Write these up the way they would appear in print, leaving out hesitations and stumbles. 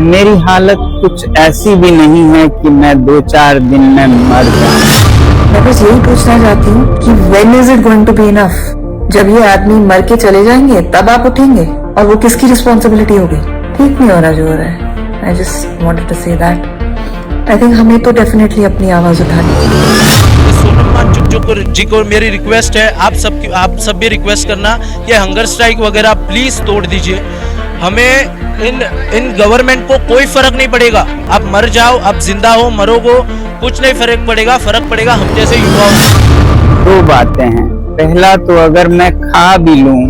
मेरी हालत कुछ ऐसी भी नहीं है कि मैं 2-4 दिन में मर जाऊं। मैं बस यही पूछना चाहती हूँ कि when is it going to be enough? जब ये आदमी मर के चले जाएंगे तब आप उठेंगे, और वो किसकी रिस्पॉन्सिबिलिटी होगी? ठीक नहीं हो रहा जो हो रहा है। I just wanted to say that. I think हमें तो डेफिनेटली अपनी आवाज उठानी चाहिए। सोनम वांगचुक जी को मेरी रिक्वेस्ट है, आप सब भी रिक्वेस्ट करना, ये हंगर स्ट्राइक वगैरह प्लीज तोड़ दीजिए। हमें इन गवर्नमेंट को कोई फर्क नहीं पड़ेगा, आप मर जाओ, आप जिंदा हो मरोगो, कुछ नहीं फर्क पड़ेगा हम जैसे युवाओं को। 2 बातें हैं। पहला तो अगर मैं खा भी लूं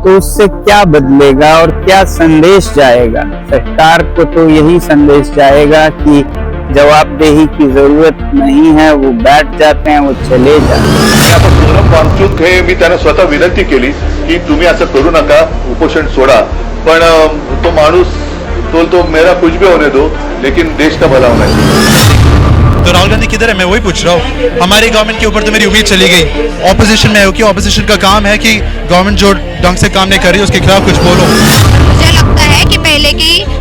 तो उससे क्या बदलेगा और क्या संदेश जाएगा? सरकार को तो यही संदेश जाएगा कि जवाबदेही की जरूरत नहीं है, वो बैठ जाते हैं, वो चले जाते हैं। आता सोनम वांगचुक हे मी त्यांना स्वतः विनंती केली की तुम्ही असं करू नका, उपोषण सोडा, पण तो माणूस तो मेरा कुछ भी होने दो, लेकिन देश का भला होना चाहिए। तो राहुल गांधी किधर है? मैं वही पूछ रहा हूँ। हमारी गवर्नमेंट के ऊपर तो मेरी उम्मीद चली गई। ऑपोजिशन में हो कि ऑपोजिशन का काम है कि गवर्नमेंट जो ढंग से काम नहीं कर रही उसके खिलाफ कुछ बोलो। मुझे लगता है कि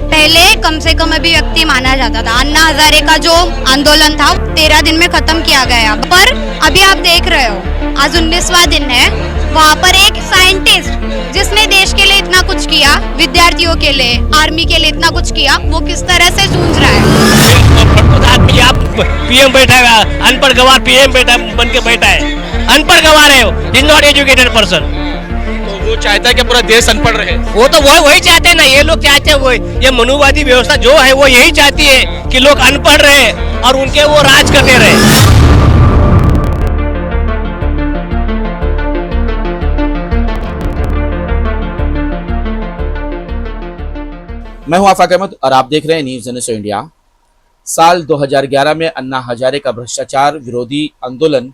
पहले कम से कम अभी व्यक्ति माना जाता था। अन्ना हजारे का जो आंदोलन था 13 दिन में खत्म किया गया, पर अभी आप देख रहे हो आज 19वां दिन है। वहाँ पर एक साइंटिस्ट जिसने देश के लिए इतना कुछ किया, विद्यार्थियों के लिए, आर्मी के लिए इतना कुछ किया, वो किस तरह से जूझ रहा है। आदमी आप पीएम बैठा है, अनपढ़ गवार पीएम बन के बैठा है, अनपढ़ गवार है, इज नॉट एजुकेटेड पर्सन। वो चाहता है कि पूरा देश अनपढ़ रहे। वो तो वही चाहते हैं ना, ये लोग चाहते हैं, वो ये मनुवादी व्यवस्था जो है वो यही चाहती है कि लोग अनपढ़ रहे और उनके वो राज करते रहे। मैं हूं आफाक अहमद और आप देख रहे हैं न्यूज़ एनएस इंडिया। साल 2011 में अन्ना हजारे का भ्रष्टाचार विरोधी आंदोलन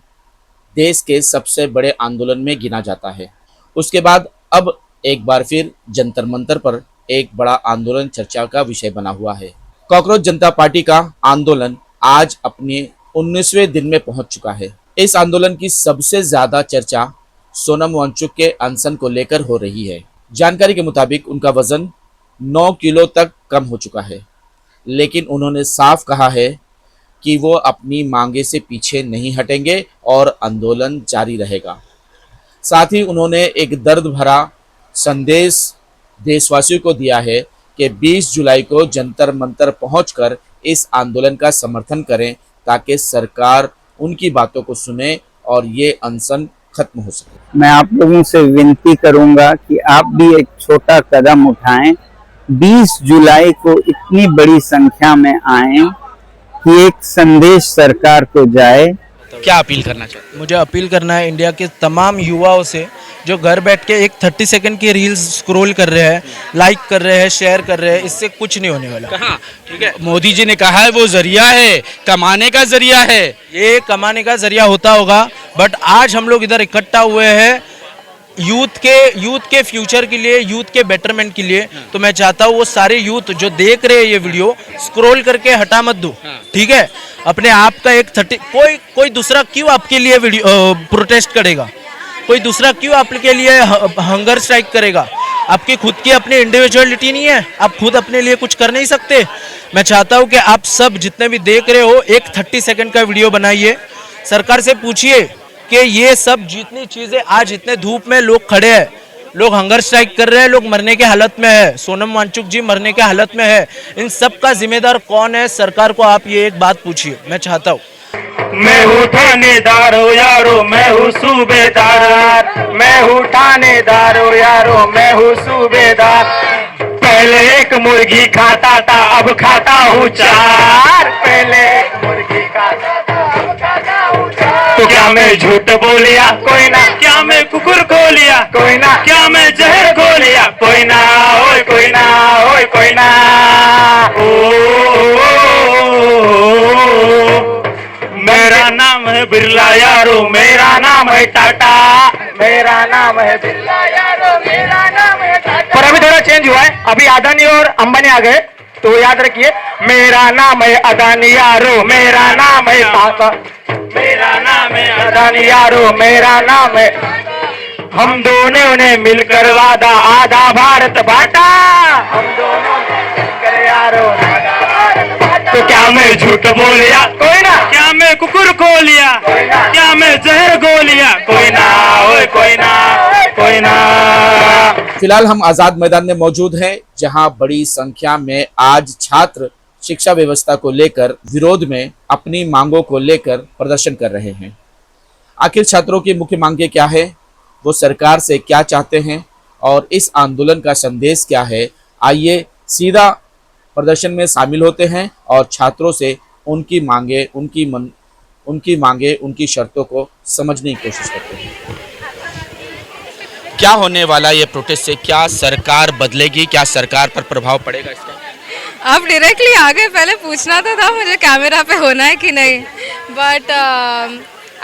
देश के सबसे बड़े आंदोलन में गिना जाता है। उसके बाद अब एक बार फिर जंतर मंतर पर एक बड़ा आंदोलन चर्चा का विषय बना हुआ है। कॉकरोच जनता पार्टी का आंदोलन आज अपने 19वें दिन में पहुंच चुका है। इस आंदोलन की सबसे ज्यादा चर्चा सोनम वांगचुक के अनशन को लेकर हो रही है। जानकारी के मुताबिक उनका वजन 9 किलो तक कम हो चुका है, लेकिन उन्होंने साफ कहा है कि वो अपनी मांगे से पीछे नहीं हटेंगे और आंदोलन जारी रहेगा। साथ ही उन्होंने एक दर्द भरा संदेश देशवासियों को दिया है कि 20 जुलाई को जंतर मंतर पहुंचकर इस आंदोलन का समर्थन करें ताकि सरकार उनकी बातों को सुने और ये अनशन खत्म हो सके। मैं आप लोगों से विनती करूंगा कि आप भी एक छोटा कदम उठाएं। 20 जुलाई को इतनी बड़ी संख्या में आए कि एक संदेश सरकार को जाए। क्या अपील करना चाहते? मुझे अपील करना है इंडिया के तमाम युवाओं से जो घर बैठ के एक 30 सेकंड की रील्स स्क्रॉल कर रहे हैं, लाइक कर रहे हैं, शेयर कर रहे हैं, इससे कुछ नहीं होने वाला। कहा ठीक है, मोदी जी ने कहा है वो जरिया है, कमाने का जरिया है। ये कमाने का जरिया होता होगा, बट आज हम लोग इधर इकट्ठा हुए हैं यूथ के फ्यूचर के लिए, यूथ के बेटरमेंट के लिए। तो मैं चाहता हूँ वो सारे यूथ जो देख रहे हैं ये वीडियो स्क्रॉल करके हटा मत दो, ठीक है? अपने आप का एक 30 कोई दूसरा क्यों आपके लिए वीडियो प्रोटेस्ट करेगा? कोई दूसरा क्यों आपके लिए हंगर स्ट्राइक करेगा? आपकी खुद की अपनी इंडिविजुअलिटी नहीं है? आप खुद अपने लिए कुछ कर नहीं सकते? मैं चाहता हूँ कि आप सब जितने भी देख रहे हो एक 30 सेकंड का वीडियो बनाइए, सरकार से पूछिए कि ये सब जितनी चीजें आज इतने धूप में लोग खड़े हैं, लोग हंगर स्ट्राइक कर रहे हैं, लोग मरने के हालत में है, सोनम वांगचुक जी मरने के हालत में है, इन सब का जिम्मेदार कौन है? सरकार को आप ये एक बात पूछिए। मैं चाहता हूँ मैं हूँ थानेदार हो यारो, मैं हूँ सूबेदार, मैं हूँ थानेदार हो यारो, मैं हूँ सूबेदार। पहले एक मुर्गी खाता था, अब खाता हूँ 4। पहले एक मुर्गी खाता था, अब खाता हूँ 4। तो क्या मैं झूठ बोलिया? कोई ना। क्या मैं कुकुर खो लिया? कोई ना। क्या मैं जहर खो लिया? कोई ना, ओए कोई ना, ओए कोई ना। मेरा नाम है बिरला यारो, मेरा नाम है टाटा, मेरा नाम है बिरला यारो, मेरा नाम है टाटा। पर अभी थोड़ा चेंज हुआ है, अभी अदानी और अंबानी आ गए, तो याद रखिए मेरा नाम है अदानी यारो, मेरा नाम है टाटा, मेरा नाम है अदानी यारो, मेरा नाम है। हम दोनों ने मिलकर वादा आधा भारत बांटा, हम दोनों ने मिलकर यारो मैं झूठ बोलिया कोई ना, क्या मैं कुकुर खो लिया, क्या मैं जहर खो लिया, कोई ना, ओए कोई ना, कोई ना। फिलहाल हम आजाद मैदान में मौजूद हैं, जहां बड़ी संख्या में आज छात्र शिक्षा व्यवस्था को लेकर विरोध में अपनी मांगों को लेकर प्रदर्शन कर रहे हैं। आखिर छात्रों की मुख्य मांगें क्या है, वो सरकार से क्या चाहते हैं और इस आंदोलन का संदेश क्या है, आइए सीधा प्रदर्शन में शामिल होते हैं और छात्रों से उनकी मांगे उनकी शर्तों को समझने की कोशिश करते हैं। क्या होने वाला ये प्रोटेस्ट से, क्या सरकार बदलेगी, क्या सरकार पर प्रभाव पड़ेगा इसका? आप डायरेक्टली आ गए, पहले पूछना तो था मुझे कैमरा पे होना है कि नहीं, बट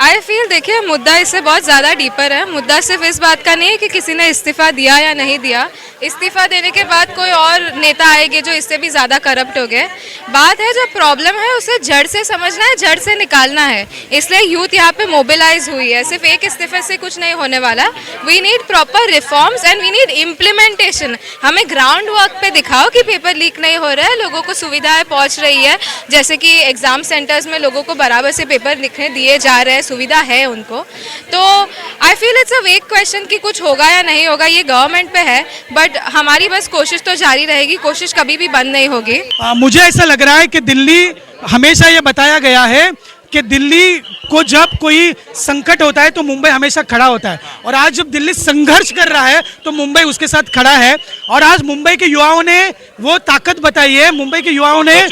आई फील देखिए मुद्दा इससे बहुत ज़्यादा डीपर है। मुद्दा सिर्फ इस बात का नहीं है कि किसी ने इस्तीफ़ा दिया या नहीं दिया, इस्तीफ़ा देने के बाद कोई और नेता आएंगे जो इससे भी ज़्यादा करप्ट हो गए। बात है जो प्रॉब्लम है उसे जड़ से समझना है, जड़ से निकालना है, इसलिए यूथ यहाँ पे मोबिलाइज हुई है। सिर्फ एक इस्तीफे से कुछ नहीं होने वाला। We need proper reforms and we need implementation. हमें ग्राउंड वर्क पे दिखाओ कि पेपर लीक नहीं हो रहा है, लोगों को सुविधाएं पहुँच रही है, जैसे कि एग्ज़ाम सेंटर्स में लोगों को बराबर से पेपर लिखने दिए जा रहे हैं, सुविधा है उनको। तो आई फील इट्स अ वेग क्वेश्चन कि कुछ होगा या नहीं होगा, ये गवर्नमेंट पे है, बट हमारी बस कोशिश तो जारी रहेगी, कोशिश कभी भी बंद नहीं होगी। मुझे ऐसा लग रहा है कि दिल्ली, हमेशा ये बताया गया है कि दिल्ली को जब कोई संकट होता है तो मुंबई हमेशा खड़ा होता है, और आज जब दिल्ली संघर्ष कर रहा है तो मुंबई उसके साथ खड़ा है। और आज मुंबई के युवाओं ने वो ताकत बताई है, मुंबई के युवाओं ने,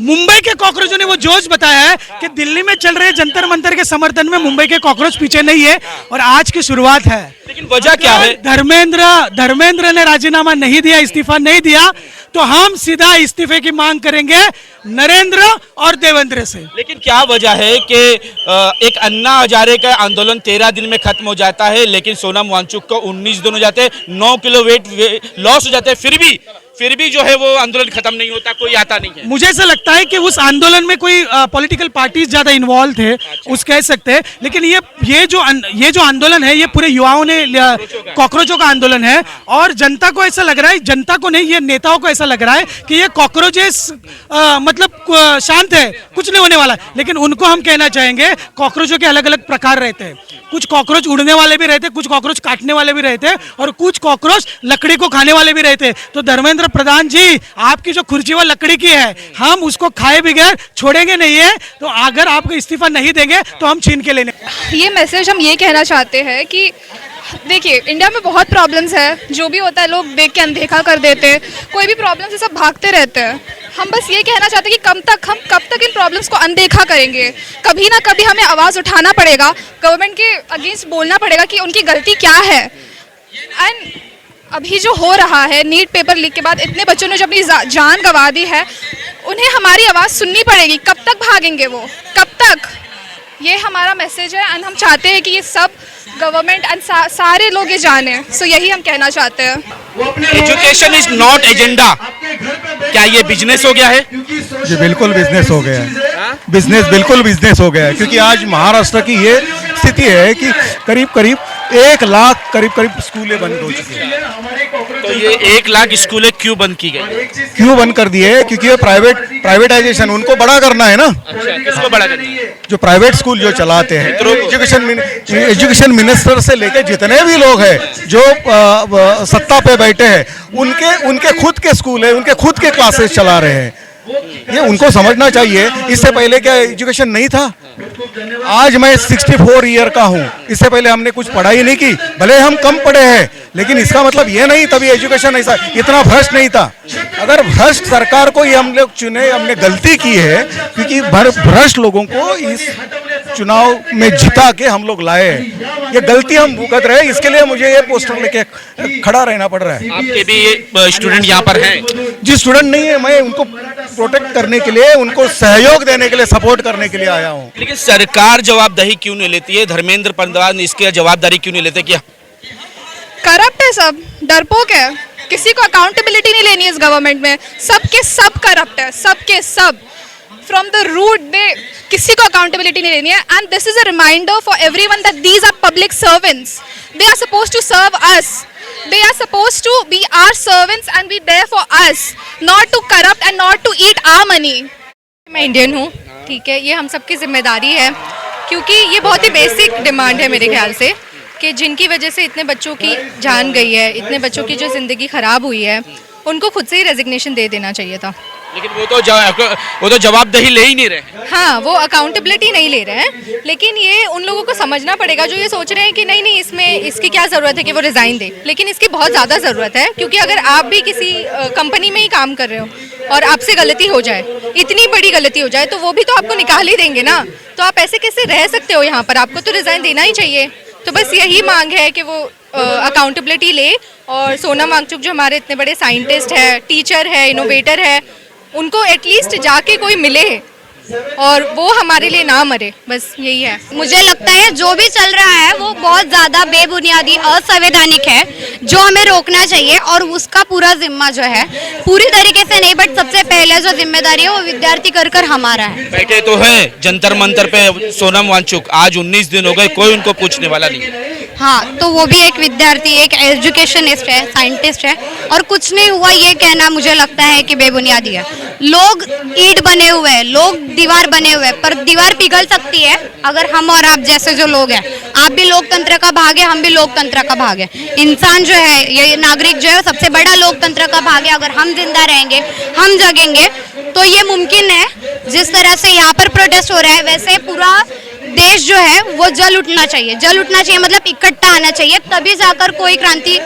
मुंबई के कॉकरोचों ने वो जोश बताया है कि दिल्ली में चल रहे जंतर मंतर के समर्थन में मुंबई के कॉकरोच पीछे नहीं है और आज की शुरुआत है। लेकिन वजह क्या है? धर्मेंद्र ने राजीनामा नहीं दिया, इस्तीफा नहीं दिया, तो हम सीधा इस्तीफे की मांग करेंगे नरेंद्र और देवेंद्र से। लेकिन क्या वजह है कि एक अन्ना हजारे का आंदोलन 13 दिन में खत्म हो जाता है, लेकिन सोनम वांगचुक को 19 दिन हो जाते हैं, 9 किलो वेट लॉस हो जाते हैं, फिर भी जो है वो आंदोलन खत्म नहीं होता, कोई आता नहीं है। मुझे ऐसा लगता है कि उस आंदोलन में कोई पॉलिटिकल पार्टीज ज्यादा इन्वॉल्व थे, उस कह सकते हैं। लेकिन ये जो आंदोलन है ये पूरे युवाओं ने, कॉकरोचों का आंदोलन है, और जनता को ऐसा लग रहा है, जनता को नहीं, ये नेताओं को ऐसा लग रहा है कि ये कॉकरोचेस मतलब शांत है, कुछ नहीं होने वाला। लेकिन उनको हम कहना चाहेंगे, कॉकरोचों के अलग अलग प्रकार रहते हैं, कुछ कॉकरोच उड़ने वाले भी रहते हैं, कुछ कॉकरोच काटने वाले भी रहते हैं, और कुछ कॉकरोच लकड़ी को खाने वाले भी रहते हैं। तो धर्मेंद्र प्रधान जी, आपकी जो कुर्सी वो लकड़ी की है, हम उसको खाए बगैर छोड़ेंगे नहीं है, तो अगर आपको इस्तीफा नहीं देंगे तो हम छीन के लेने। ये मैसेज हम ये कहना चाहते हैं कि देखिए इंडिया में बहुत प्रॉब्लम्स है, जो भी होता है लोग देख के अनदेखा कर देते हैं, कोई भी प्रॉब्लम से सब भागते रहते हैं। हम बस ये कहना चाहते हैं कि हम कब तक इन प्रॉब्लम्स को अनदेखा करेंगे। कभी ना कभी हमें आवाज़ उठाना पड़ेगा, गवर्नमेंट के अगेंस्ट बोलना पड़ेगा कि उनकी गलती क्या है। एंड अभी जो हो रहा है, नीट पेपर लीक के बाद इतने बच्चों ने जो अपनी जान गंवा दी है, उन्हें हमारी आवाज़ सुननी पड़ेगी। कब तक भागेंगे वो, कब तक? ये हमारा मैसेज है एंड हम चाहते हैं कि ये सब गवर्नमेंट एंड सारे लोग ये जाने। सो यही हम कहना चाहते हैं। एजुकेशन इज नॉट एजेंडा, क्या ये बिजनेस हो गया है? जी बिल्कुल बिजनेस हो गया है, बिल्कुल बिजनेस हो गया है, क्योंकि आज महाराष्ट्र की ये स्थिति है कि करीब 1 लाख स्कूलें बंद हो चुकी हैं। तो ये 1 लाख स्कूलें क्यों बंद की गई? क्यों बंद कर दिए? क्योंकि ये प्राइवेटाइजेशन उनको बड़ा करना है ना। अच्छा, किसको बड़ा करना है? जो प्राइवेट स्कूल जो चलाते हैं, एजुकेशन मिनिस्टर से लेके जितने भी लोग हैं जो सत्ता पे बैठे हैं, उनके खुद के स्कूल है, उनके खुद के क्लासेस चला रहे हैं। ये उनको समझना चाहिए। इससे पहले क्या एजुकेशन नहीं था? आज मैं 64 ईयर का हूँ, इससे पहले हमने कुछ पढ़ाई नहीं की, भले हम कम पढ़े हैं, लेकिन इसका मतलब ये नहीं तभी एजुकेशन ऐसा इतना भ्रष्ट नहीं था। अगर भ्रष्ट सरकार को ये हम लोग चुने, हमने गलती की है, क्योंकि भ्रष्ट लोगों को इस चुनाव में जिता के हम लोग लाए हैं। ये गलती हम भुगत रहे हैं, इसके लिए मुझे ये पोस्टर लेके खड़ा रहना पड़ रहा है। आपके भी स्टूडेंट यहाँ पर हैं? जी स्टूडेंट नहीं है, मैं उनको प्रोटेक्ट करने के लिए, उनको सहयोग देने के लिए, सपोर्ट करने के लिए आया हूँ। लेकिन सरकार जवाबदेही क्यों नहीं लेती है? धर्मेंद्र प्रधान इसकी जवाबदारी क्यों नहीं लेते? क्या करप्ट है सब, डरपोक है, किसी को अकाउंटेबिलिटी नहीं लेनी है इस गवर्नमेंट में। सबके सब करप्ट है, सबके सब फ्रॉम द रूट दे, किसी को अकाउंटेबिलिटी नहीं लेनी है। And this is a reminder for everyone that these are public servants, they are supposed to serve us, they are supposed to be our servants and be there for us, not to corrupt and not to eat our money. मैं Indian हूँ, ठीक है, ये हम सबकी जिम्मेदारी है, क्योंकि ये बहुत ही बेसिक डिमांड है मेरे ख्याल से, कि जिनकी वजह से इतने बच्चों की जान गई है, इतने बच्चों की जो ज़िंदगी ख़राब हुई है, उनको खुद से ही रेजिग्नेशन दे देना चाहिए था। लेकिन वो तो जवाबदेही ले ही नहीं रहे। हाँ, वो अकाउंटेबिलिटी नहीं ले रहे हैं, लेकिन ये उन लोगों को समझना पड़ेगा जो ये सोच रहे हैं कि नहीं नहीं इसमें इसकी क्या ज़रूरत है कि वो रिज़ाइन दे, लेकिन इसकी बहुत ज़्यादा ज़रूरत है, क्योंकि अगर आप भी किसी कंपनी में ही काम कर रहे हो और आपसे गलती हो जाए, इतनी बड़ी गलती हो जाए, तो वो भी तो आपको निकाल ही देंगे ना, तो आप ऐसे कैसे रह सकते हो यहाँ पर, आपको तो रिज़ाइन देना ही चाहिए। तो बस यही मांग है कि वो अकाउंटेबिलिटी ले, और सोनम वांगचुक जो हमारे इतने बड़े साइंटिस्ट है, टीचर है, इनोवेटर है, उनको एटलीस्ट जाके कोई मिले और वो हमारे लिए ना मरे, बस यही है। मुझे लगता है जो भी चल रहा है वो बहुत ज़्यादा बेबुनियादी असंवैधानिक है, जो हमें रोकना चाहिए, और उसका पूरा जिम्मा जो है पूरी तरीके से नहीं, बट सबसे पहले जो जिम्मेदारी है वो विद्यार्थी कर हमारा है। बैठे तो है जंतर मंतर पे सोनम वांगचुक, आज 19 दिन हो गए, कोई उनको पूछने वाला नहीं। हाँ, तो वो भी एक विद्यार्थी, एक एजुकेशनिस्ट है, साइंटिस्ट है, और कुछ नहीं हुआ ये कहना मुझे लगता है कि बेबुनियादी है। लोग ईंट बने हुए हैं, लोग दीवार बने हुए हैं, पर दीवार पिघल सकती है अगर हम और आप जैसे जो लोग हैं, आप भी लोकतंत्र का भाग है, हम भी लोकतंत्र का भाग है। इंसान जो है, ये नागरिक जो है, सबसे बड़ा लोकतंत्र का भाग है। अगर हम जिंदा रहेंगे, हम जगेंगे, तो ये मुमकिन है। जिस तरह से यहाँ पर प्रोटेस्ट हो रहा है, वैसे पूरा देश जो है वो जल उठना चाहिए। जल उठना चाहिए मतलब इकट्ठा आना चाहिए, तभी जाकर कोई क्रांति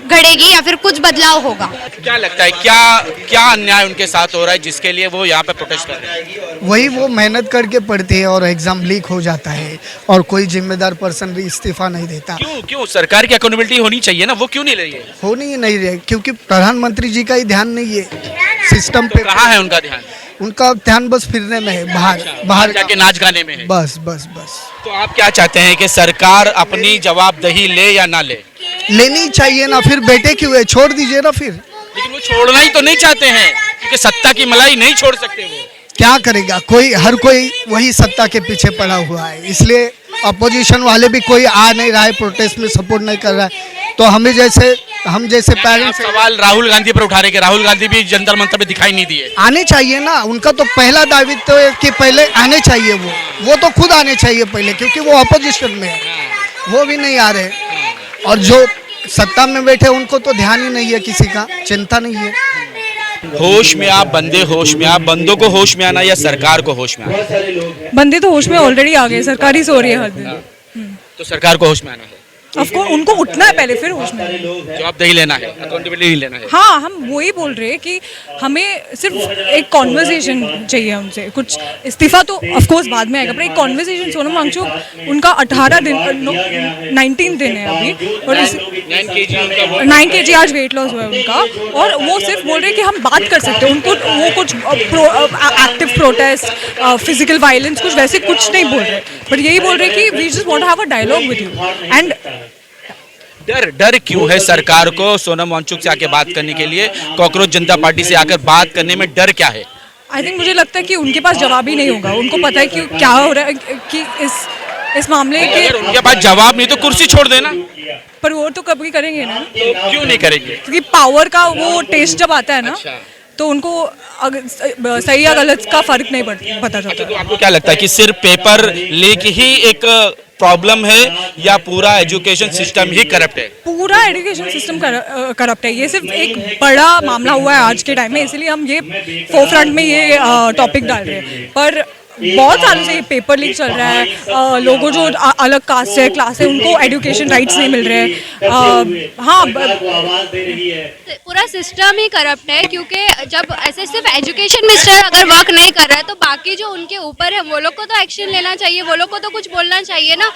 घड़ेगी या फिर कुछ बदलाव होगा। क्या लगता है, क्या अन्याय उनके साथ हो रहा है जिसके लिए वो यहाँ पे प्रोटेस्ट कर रहे हैं? वही, वो मेहनत करके पढ़ते हैं और एग्जाम लीक हो जाता है और कोई जिम्मेदार पर्सन भी इस्तीफा नहीं देता। क्यों सरकार की अकाउंटेबिलिटी होनी चाहिए ना, वो क्यों नहीं ले रही है? होनी ही नहीं रही, क्योंकि प्रधानमंत्री जी का ही ध्यान नहीं है सिस्टम पे। कहाँ है उनका ध्यान? उनका ध्यान बस फिरने में है, बाहर जाके नाच गाने में है। बस। तो आप क्या चाहते हैं कि सरकार अपनी जवाबदेही ले या ना ले? लेनी चाहिए ना, फिर बेटे क्यों है, छोड़ दीजिए ना फिर। लेकिन वो छोड़ना ही तो नहीं चाहते हैं, क्योंकि सत्ता की मलाई नहीं छोड़ सकते वो। क्या करेगा, हर कोई वही सत्ता के पीछे पड़ा हुआ है, इसलिए अपोजिशन वाले भी कोई आ नहीं रहा है, प्रोटेस्ट में सपोर्ट नहीं कर रहा है। तो हम जैसे पेरेंट्स सवाल राहुल गांधी पर उठा रहे कि राहुल गांधी भी जंतर मंतर पे दिखाई नहीं दिए। आने चाहिए ना, उनका तो पहला दायित्व है कि पहले आने चाहिए, वो तो खुद आने चाहिए पहले, क्योंकि वो अपोजिशन में है, वो भी नहीं आ रहे। और जो सत्ता में बैठे उनको तो ध्यान ही नहीं है, किसी का चिंता नहीं है। होश में आप बंदे, होश में आप, बंदों को होश में आना या सरकार को होश में आना? बंदे तो होश में ऑलरेडी आ गए, सरकार ही सो रही है हर दिन। तो सरकार को होश में आना है, ऑफकोर्स उनको उठना है पहले, फिर होश में। जवाबदेही लेना है, अकाउंटेबिलिटी लेना है। हाँ, हम वही बोल रहे हैं कि हमें सिर्फ एक कॉन्वर्सेशन चाहिए उनसे, कुछ इस्तीफा तो ऑफकोर्स बाद में आएगा, पर एक कॉन्वर्सेशन। सोनम वांगचुक उनका 19 दिन है अभी, और 9 kg आज वेट लॉस हुआ है उनका, और वो सिर्फ बोल रहे हैं कि हम बात कर सकते हैं। उनको वो कुछ एक्टिव प्रोटेस्ट, फिजिकल वायलेंस, कुछ वैसे कुछ नहीं बोल रहे, पर यही बोल रहे हैं कि we just want to have a dialogue with you. And डर क्यों है सरकार को सोनम वांगचुक से आके बात करने के लिए, कॉकरोच जनता पार्टी से आकर बात करने में डर क्या है? आई थिंक मुझे लगता है कि उनके पास जवाब ही नहीं होगा। उनको पता है कि क्या हो रहा है, कि इस मामले के उनके पास जवाब नहीं तो कुर्सी छोड़ देना। पर वो तो कभी करेंगे ना। तो क्यों नहीं करेंगे? क्योंकि पावर का वो टेस्ट जब आता है ना, तो उनको सही या गलत का फर्क नहीं पता चलता। तो आपको क्या लगता है कि सिर्फ पेपर लीक ही एक प्रॉब्लम है या पूरा एजुकेशन सिस्टम ही करप्ट है? पूरा एजुकेशन सिस्टम करप्ट है। ये सिर्फ एक बड़ा मामला हुआ है आज के टाइम में, इसलिए हम ये फोरफ्रंट में ये टॉपिक डाल रहे हैं। पर बहुत सालों से ये पेपर लीक चल रहा है। लोगों जो अलग कास्ट है, क्लास है, उनको एजुकेशन राइट्स नहीं मिल रहे हैं। हाँ, पूरा सिस्टम ही करप्ट है, क्योंकि जब ऐसे सिर्फ एजुकेशन मिनिस्टर अगर वर्क नहीं कर रहा है, तो बाकी जो उनके ऊपर है वो लोग को तो एक्शन लेना चाहिए, वो लोग को तो कुछ बोलना चाहिए ना।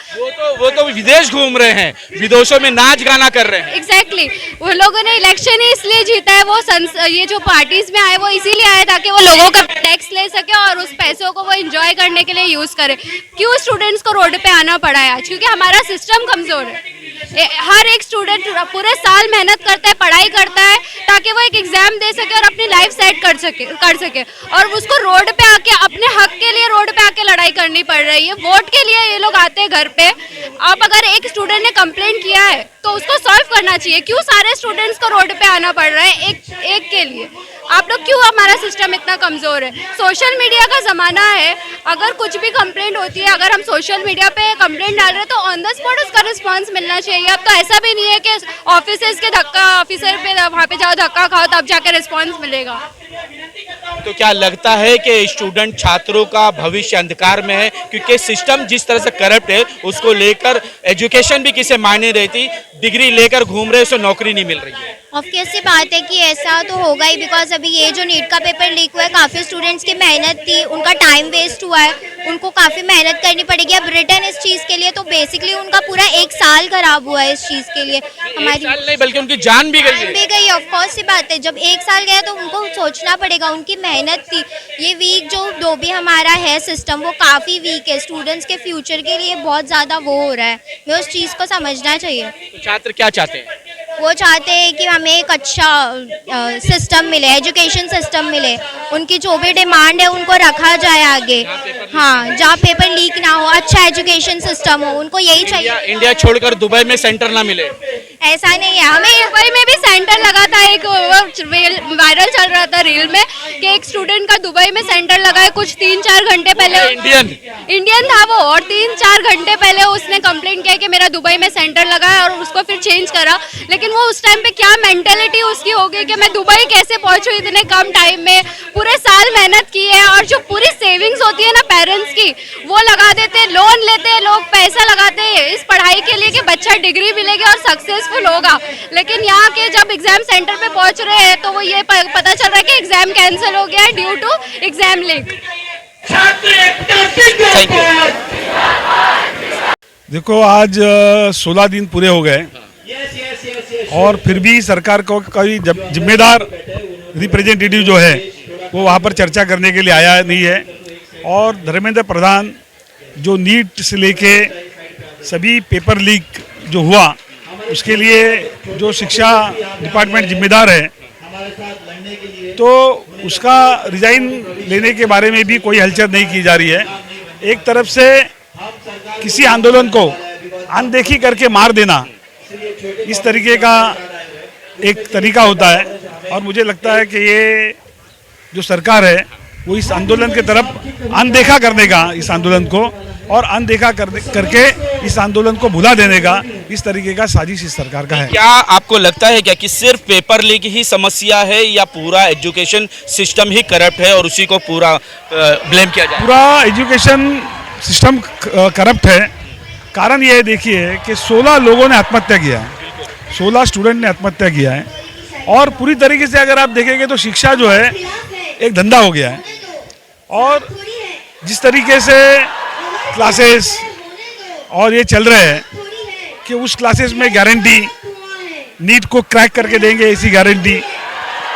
वो तो विदेश घूम रहे हैं, विदेशों में नाच गाना कर रहे हैं। एग्जैक्टली, वो लोगों ने इलेक्शन ही इसलिए जीता है, वो ये जो पार्टीज में आए वो इसीलिए आए ताकि वो लोगों का टैक्स ले सके और उस पैसों को वो एंजॉय करने के लिए यूज करे। क्यों स्टूडेंट्स को रोड पे आना पड़ा है आज? क्योंकि हमारा सिस्टम कमजोर है। हर एक स्टूडेंट पूरे साल मेहनत करता है, पढ़ाई करता है, ताकि वो एक एग्जाम दे सके और अपनी लाइफ सेट कर सके और उसको रोड पे आके अपने हक के लिए रोड पे आके लड़ाई करनी पड़ रही है। वोट के लिए ये लोग आते हैं घर पे। अब अगर एक स्टूडेंट ने कंप्लेंट किया है तो उसको सॉल्व करना चाहिए। क्यों सारे स्टूडेंट्स को रोड पे आना पड़ रहा है एक के लिए? आप लोग क्यों, हमारा सिस्टम इतना कमज़ोर है? सोशल मीडिया का ज़माना है, अगर कुछ भी कंप्लेंट होती है, अगर हम सोशल मीडिया पे कंप्लेंट डाल रहे हैं तो ऑन द स्पॉट उसका रिस्पांस मिलना चाहिए। अब तो ऐसा भी नहीं है कि ऑफिसर्स के ऑफिसर पे वहाँ पे जाओ धक्का खाओ तब जाकर रिस्पांस मिलेगा। तो क्या लगता है कि स्टूडेंट छात्रों का भविष्य अंधकार में है, क्योंकि सिस्टम जिस तरह से करप्ट है उसको लेकर एजुकेशन भी किसे मायने रहती, डिग्री लेकर घूम रहे उसे नौकरी नहीं मिल रही है? ऑब्वियस सी बात है कि ऐसा तो होगा ही, बिकॉज अभी ये जो नीट का पेपर लीक हुआ है, काफ़ी स्टूडेंट्स की मेहनत थी, उनका टाइम वेस्ट हुआ है, उनको काफ़ी मेहनत करनी पड़ेगी अब रिटर्न इस चीज़ के लिए, तो बेसिकली उनका पूरा 1 साल खराब हुआ है इस चीज़ के लिए। हमारी साल नहीं बल्कि उनकी जान भी गई है। ऑफ कोर्स सी बात है, जब 1 साल गया तो उनको सोचना पड़ेगा, उनकी मेहनत थी। ये वीक जो भी हमारा है सिस्टम वो काफ़ी वीक है, स्टूडेंट्स के फ्यूचर के लिए बहुत ज़्यादा वो हो रहा है, हमें उस चीज़ को समझना चाहिए। तो छात्र क्या चाहते हैं? वो चाहते हैं कि हमें एक अच्छा सिस्टम मिले, एजुकेशन सिस्टम मिले, उनकी जो भी डिमांड है उनको रखा जाए आगे। हाँ, जहाँ पेपर लीक ना हो, अच्छा एजुकेशन सिस्टम हो, उनको यही चाहिए। इंडिया छोड़कर दुबई में सेंटर ना मिले, ऐसा नहीं है, हमें दुबई में भी सेंटर लगा था, एक वायरल चल रहा था रील में कि एक स्टूडेंट का दुबई में सेंटर लगा है कुछ 3-4 घंटे पहले। इंडियन था वो, और 3-4 घंटे पहले उसने कंप्लेंट किया कि मेरा दुबई में सेंटर लगा है, और उसको फिर चेंज करा। लेकिन वो उस टाइम पे क्या मेंटेलिटी उसकी हो गई कि मैं दुबई कैसे पहुंचूं इतने कम टाइम में, पूरे साल मेहनत की है, और जो पूरी सेविंग्स होती है ना पेरेंट्स की, वो लगा देते हैं, लोन लेते हैं लोग, पैसा लगाते हैं इस पढ़ाई के लिए कि बच्चा डिग्री मिलेगी और सक्सेसफुल होगा। लेकिन यहाँ के जब एग्जाम सेंटर पे पहुंच रहे हैं तो वो ये पता चल रहा है कि एग्जाम कैंसिल हो गया है ड्यू टू एग्जाम लीक। देखो, आज 16 दिन पूरे हो गए और फिर भी सरकार को कोई जिम्मेदार रिप्रेजेंटेटिव जो है वो वहाँ पर चर्चा करने के लिए आया नहीं है। और धर्मेंद्र प्रधान जो नीट से लेके सभी पेपर लीक जो हुआ उसके लिए जो शिक्षा डिपार्टमेंट जिम्मेदार है, तो उसका रिजाइन लेने के बारे में भी कोई हलचल नहीं की जा रही है। एक तरफ से किसी आंदोलन को अनदेखी करके मार देना, इस तरीके का एक तरीका होता है, और मुझे लगता है कि ये जो सरकार है वो इस आंदोलन के तरफ अनदेखा करने का, इस आंदोलन को, और अनदेखा करके इस आंदोलन को भुला देने का इस तरीके का साजिश इस सरकार का है। क्या आपको लगता है क्या कि सिर्फ पेपर लीक ही समस्या है या पूरा एजुकेशन सिस्टम ही करप्ट है और उसी को पूरा ब्लेम किया जाए? पूरा एजुकेशन सिस्टम करप्ट है। कारण ये देखिए कि 16 लोगों ने आत्महत्या किया है, 16 स्टूडेंट ने आत्महत्या किया है, और पूरी तरीके से अगर आप देखेंगे तो शिक्षा जो है एक धंधा हो गया है। और जिस तरीके से क्लासेस और ये चल रहे हैं कि उस क्लासेस में गारंटी नीट को क्रैक करके देंगे, ऐसी गारंटी,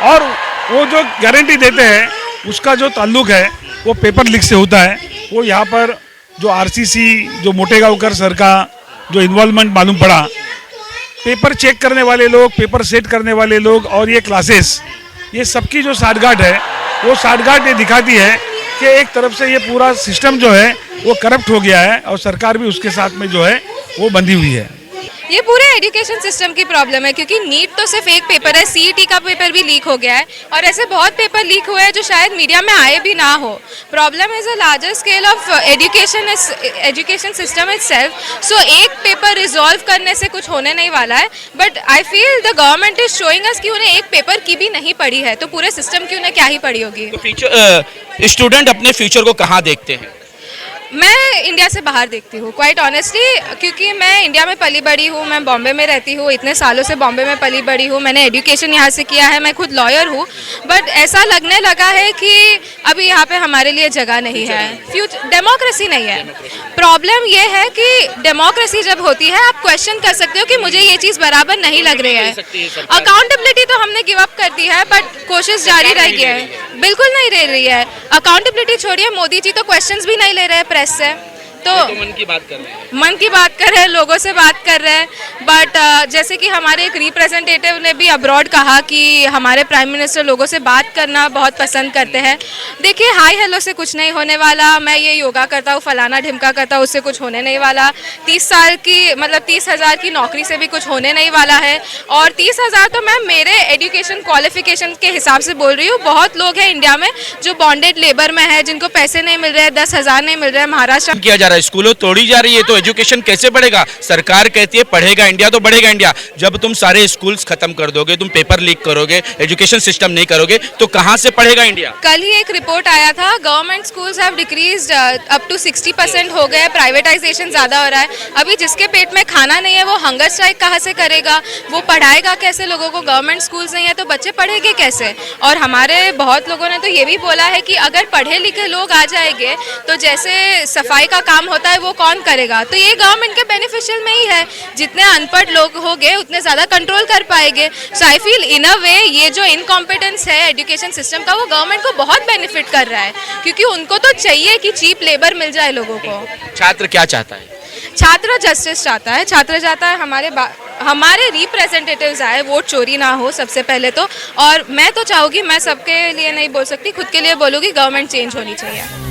और वो जो गारंटी देते हैं उसका जो ताल्लुक है वो पेपर लीक से होता है। वो यहाँ पर जो आरसीसी, जो मोटेगांवकर सर का जो इन्वॉल्वमेंट मालूम पड़ा, पेपर चेक करने वाले लोग, पेपर सेट करने वाले लोग और ये क्लासेस, ये सबकी जो साठगांठ है वो साठगांठ ये दिखाती है कि एक तरफ से ये पूरा सिस्टम जो है वो करप्ट हो गया है और सरकार भी उसके साथ में जो है वो बंधी हुई है। ये पूरे एजुकेशन सिस्टम की प्रॉब्लम है, क्योंकि नीट तो सिर्फ एक पेपर है, सीईटी का पेपर भी लीक हो गया है, और ऐसे बहुत पेपर लीक हुए हैं जो शायद मीडिया में आए भी ना हो। Problem is a larger scale of education system itself. So एक पेपर रिजॉल्व करने से कुछ होने नहीं वाला है, but I feel the government is showing us कि उन्हें एक पेपर की भी नहीं पड़ी है, तो पूरे सिस्टम की उन्हें क्या ही पड़ी होगी। तो स्टूडेंट अपने फ्यूचर को कहाँ देखते हैं? मैं इंडिया से बाहर देखती हूँ, क्वाइट ऑनेस्टली, क्योंकि मैं इंडिया में पली बड़ी हूँ, मैं बॉम्बे में रहती हूँ, इतने सालों से बॉम्बे में पली बड़ी हूँ, मैंने एजुकेशन यहाँ से किया है, मैं खुद लॉयर हूँ, बट ऐसा लगने लगा है कि अभी यहाँ पे हमारे लिए जगह नहीं है, डेमोक्रेसी नहीं है। प्रॉब्लम ये है कि डेमोक्रेसी जब होती है आप क्वेश्चन कर सकते हो कि मुझे ये चीज़ बराबर नहीं लग रही है। अकाउंटेबिलिटी तो हमने गिव अप कर दी है, बट कोशिश जारी रही है, बिल्कुल नहीं रह रही है। अकाउंटेबिलिटी छोड़िए, मोदी जी तो क्वेश्चंस भी नहीं ले रहे हैं प्रेस से, तो मन की बात कर रहे हैं, मन की बात कर रहे हैं, लोगों से बात कर रहे हैं। बट जैसे कि हमारे एक रिप्रेजेंटेटिव ने भी अब्रॉड कहा कि हमारे प्राइम मिनिस्टर लोगों से बात करना बहुत पसंद करते हैं। देखिए, हाय हेलो से कुछ नहीं होने वाला। मैं ये योगा करता हूँ, फलाना ढिमका करता हूँ, उससे कुछ होने नहीं वाला। 30,000 की नौकरी से भी कुछ होने नहीं वाला है। और 30,000 तो मैं मेरे एजुकेशन क्वालिफिकेशन के हिसाब से बोल रही हूँ। बहुत लोग हैं इंडिया में जो बॉन्डेड लेबर में है, जिनको पैसे नहीं मिल रहे हैं, 10,000 नहीं मिल रहे हैं। महाराष्ट्र किया जा रहा है, स्कूलों तोड़ी जा रही है, तो एजुकेशन कैसे बढ़ेगा? सरकार कहती है पढ़ेगा इंडिया तो बढ़ेगा इंडिया। जब तुम सारे स्कूल्स खत्म कर दोगे, तुम पेपर लीक करोगे, एजुकेशन सिस्टम नहीं करोगे, तो कहां से पढ़ेगा इंडिया? कल ही एक रिपोर्ट आया था, government schools have decreased up to 60% हो गए। प्राइवेटाइजेशन ज़्यादा हो रहा है। अभी जिसके पेट में खाना नहीं है वो हंगर स्ट्राइक कहाँ से करेगा? वो पढ़ाएगा कैसे लोगों को? गवर्नमेंट स्कूल्स नहीं है तो बच्चे पढ़ेंगे कैसे? और हमारे बहुत लोगों ने तो ये भी बोला है कि अगर पढ़े लिखे लोग आ जाएंगे तो जैसे सफाई का काम होता है वो कौन करेगा? तो ये गवर्नमेंट के बेनिफिशियल में ही है। जितने अनपढ़ लोग होंगे उतने ज़्यादा कंट्रोल कर पाएंगे। सो आई फील इन अ वे ये जो इनकॉम्पिटेंस है एजुकेशन सिस्टम का, वो गवर्नमेंट को बहुत बेनिफिट कर रहा है, क्योंकि उनको तो चाहिए कि चीप लेबर मिल जाए लोगों को। छात्र क्या चाहता है? छात्र जस्टिस चाहता है। छात्र चाहता है हमारे रिप्रेजेंटेटिव्स आए, वोट चोरी ना हो सबसे पहले तो। और मैं तो चाहूँगी, मैं सबके लिए नहीं बोल सकती, खुद के लिए बोलूँगी, गवर्नमेंट चेंज होनी चाहिए।